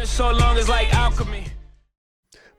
So long as like Alchemy.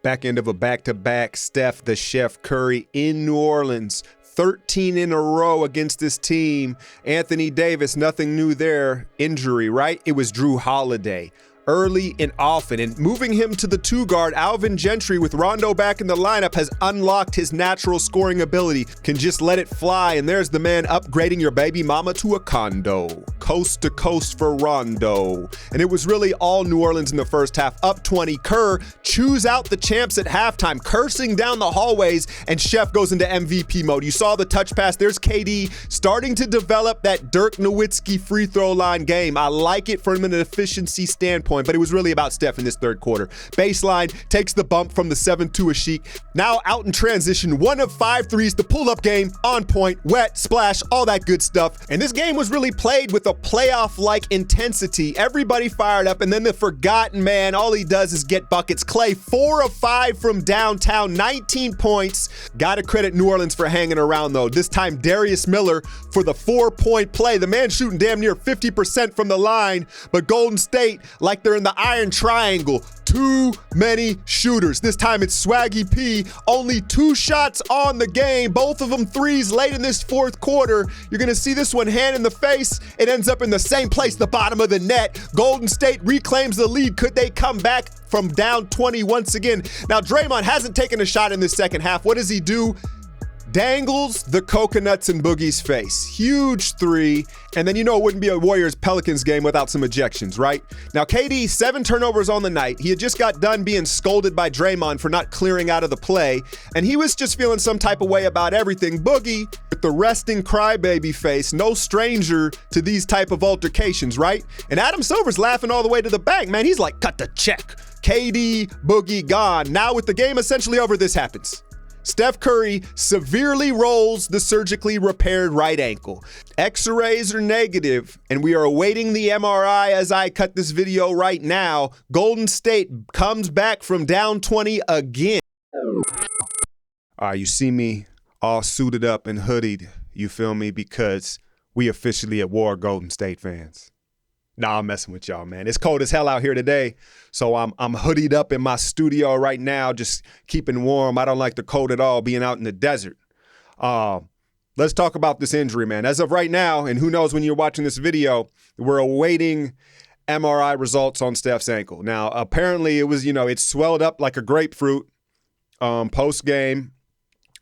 Back end of a back-to-back, Steph the Chef Curry in New Orleans. 13 in a row against this team. Anthony Davis, nothing new there. Injury, right? It was Drew Holiday. Early and often, and moving him to the 2 guard, Alvin Gentry with Rondo back in the lineup has unlocked his natural scoring ability, can just let it fly, and there's the man upgrading your baby mama to a condo. Coast to coast for Rondo. And it was really all New Orleans in the first half, up 20. Kerr chews out the champs at halftime, cursing down the hallways, and Chef goes into MVP mode. You saw the touch pass. There's KD starting to develop that Dirk Nowitzki free throw line game. I like it from an efficiency standpoint, but it was really about Steph in this third quarter. Baseline takes the bump from the 7-2 Ashik. Now out in transition, 1 of 5 threes, the pull-up game, on point, wet, splash, all that good stuff. And this game was really played with a playoff-like intensity. Everybody fired up, and then the forgotten man, all he does is get buckets. Clay, 4 of 5 from downtown, 19 points. Gotta credit New Orleans for hanging around, though. This time, Darius Miller for the 4-point play. The man shooting damn near 50% from the line, but Golden State, like they're in the iron triangle. Too many shooters. This time it's Swaggy P. Only 2 shots on the game. Both of them threes late in this fourth quarter. You're going to see this one hand in the face. It ends up in the same place, the bottom of the net. Golden State reclaims the lead. Could they come back from down 20 once again? Now, Draymond hasn't taken a shot in this second half. What does he do? Dangles the coconuts in Boogie's face. Huge 3. And then you know it wouldn't be a Warriors-Pelicans game without some ejections, right? Now, KD, 7 turnovers on the night. He had just got done being scolded by Draymond for not clearing out of the play, and he was just feeling some type of way about everything. Boogie, with the resting crybaby face, no stranger to these type of altercations, right? And Adam Silver's laughing all the way to the bank, man. He's like, cut the check. KD, Boogie, gone. Now with the game essentially over, this happens. Steph Curry severely rolls the surgically repaired right ankle. X-rays are negative, and we are awaiting the MRI as I cut this video right now. Golden State comes back from down 20 again. You see me all suited up and hoodied, you feel me, because we officially at war, Golden State fans. Nah, I'm messing with y'all, man. It's cold as hell out here today, so I'm hoodied up in my studio right now, just keeping warm. I don't like the cold at all, being out in the desert. Let's talk about this injury, man. As of right now, and who knows when you're watching this video, we're awaiting MRI results on Steph's ankle. Now, apparently it was, it swelled up like a grapefruit post-game,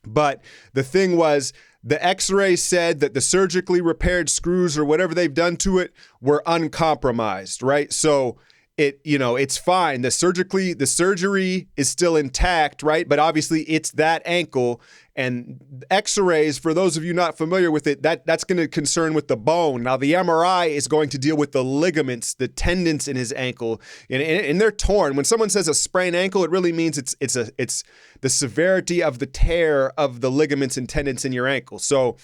but the thing was, the x-rays said that the surgically repaired screws or whatever they've done to it were uncompromised, right? So it's fine. The surgery is still intact, right? But obviously it's that ankle, and x-rays, for those of you not familiar with it, that's going to concern with the bone. Now the MRI is going to deal with the ligaments, the tendons in his ankle, and they're torn. When someone says a sprained ankle, it really means it's the severity of the tear of the ligaments and tendons in your ankle. So,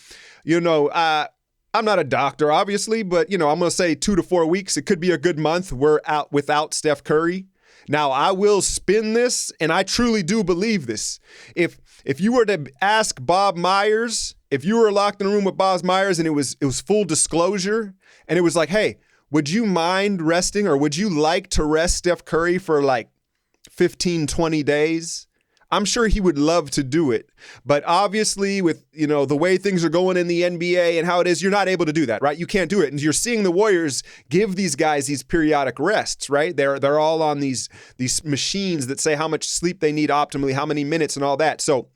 I'm not a doctor, obviously, but, I'm going to say 2 to 4 weeks. It could be a good month. We're out without Steph Curry. Now, I will spin this, and I truly do believe this. If you were to ask Bob Myers, if you were locked in a room with Bob Myers and it was full disclosure, and it was like, hey, would you mind resting, or would you like to rest Steph Curry for like 15, 20 days? I'm sure he would love to do it. But obviously with, the way things are going in the NBA and how it is, you're not able to do that, right? You can't do it. And you're seeing the Warriors give these guys these periodic rests, right? They're all on these machines that say how much sleep they need optimally, how many minutes and all that. So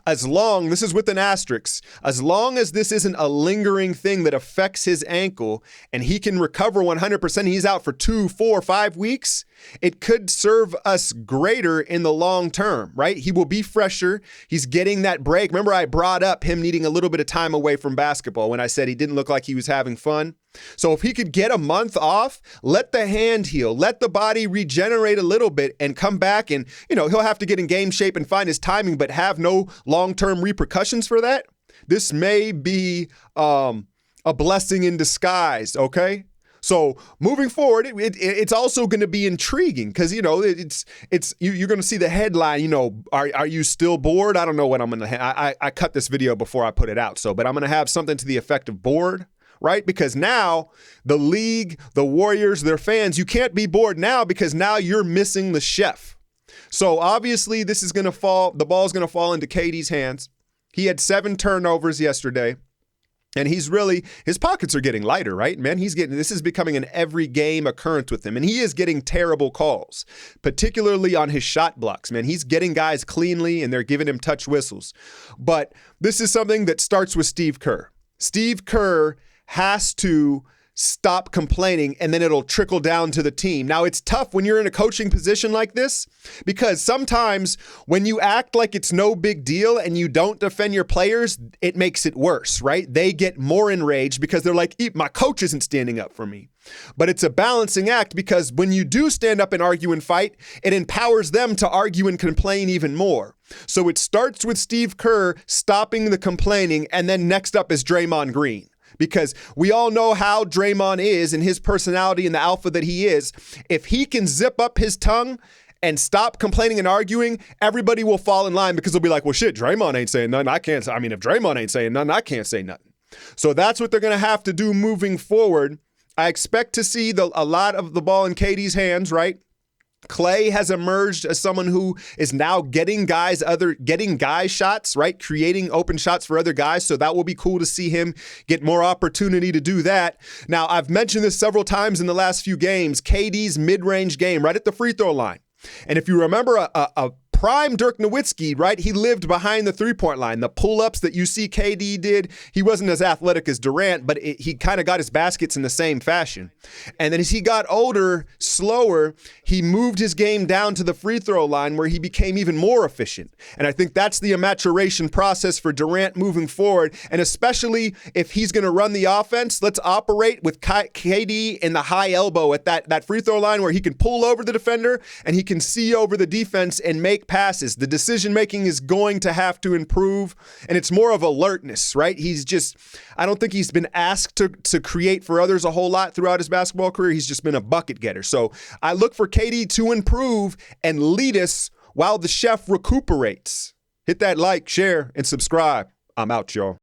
this is with an asterisk, as long as this isn't a lingering thing that affects his ankle and he can recover 100%, he's out for 2, 4, 5 weeks, it could serve us greater in the long term, right? He will be fresher. He's getting that break. Remember, I brought up him needing a little bit of time away from basketball when I said he didn't look like he was having fun. So if he could get a month off, let the hand heal, let the body regenerate a little bit and come back, and, he'll have to get in game shape and find his timing, but have no long-term repercussions for that. This may be a blessing in disguise, okay? So moving forward, it's also going to be intriguing because, you're going to see the headline, are you still bored? I don't know what I'm going to I cut this video before I put it out, but I'm going to have something to the effect of bored, right? Because now the league, the Warriors, their fans, you can't be bored now because now you're missing the chef. So obviously this is going to fall, the ball's going to fall into KD's hands. He had 7 turnovers yesterday. And his pockets are getting lighter, right? Man, this is becoming an every game occurrence with him. And he is getting terrible calls, particularly on his shot blocks, man. He's getting guys cleanly and they're giving him touch whistles. But this is something that starts with Steve Kerr. Steve Kerr has to stop complaining, and then it'll trickle down to the team. Now, it's tough when you're in a coaching position like this because sometimes when you act like it's no big deal and you don't defend your players, it makes it worse, right? They get more enraged because they're like, my coach isn't standing up for me. But it's a balancing act because when you do stand up and argue and fight, it empowers them to argue and complain even more. So it starts with Steve Kerr stopping the complaining, and then next up is Draymond Green. Because we all know how Draymond is and his personality and the alpha that he is. If he can zip up his tongue and stop complaining and arguing, everybody will fall in line because they'll be like, well, shit, Draymond ain't saying nothing. If Draymond ain't saying nothing, I can't say nothing. So that's what they're going to have to do moving forward. I expect to see a lot of the ball in KD's hands, right? Clay has emerged as someone who is now getting guys shots, right? Creating open shots for other guys. So that will be cool to see him get more opportunity to do that. Now, I've mentioned this several times in the last few games, KD's mid-range game right at the free throw line. And if you remember a prime Dirk Nowitzki, right? He lived behind the three-point line. The pull-ups that you see KD did, he wasn't as athletic as Durant, but he kind of got his baskets in the same fashion. And then as he got older, slower, he moved his game down to the free throw line where he became even more efficient. And I think that's the maturation process for Durant moving forward. And especially if he's going to run the offense, let's operate with KD in the high elbow at that free throw line where he can pull over the defender and he can see over the defense and make passes. The decision making is going to have to improve, and it's more of alertness, right? I don't think he's been asked to create for others a whole lot throughout his basketball career. He's just been a bucket getter. So I look for KD to improve and lead us while the chef recuperates. Hit that like, share, and subscribe. I'm out, y'all.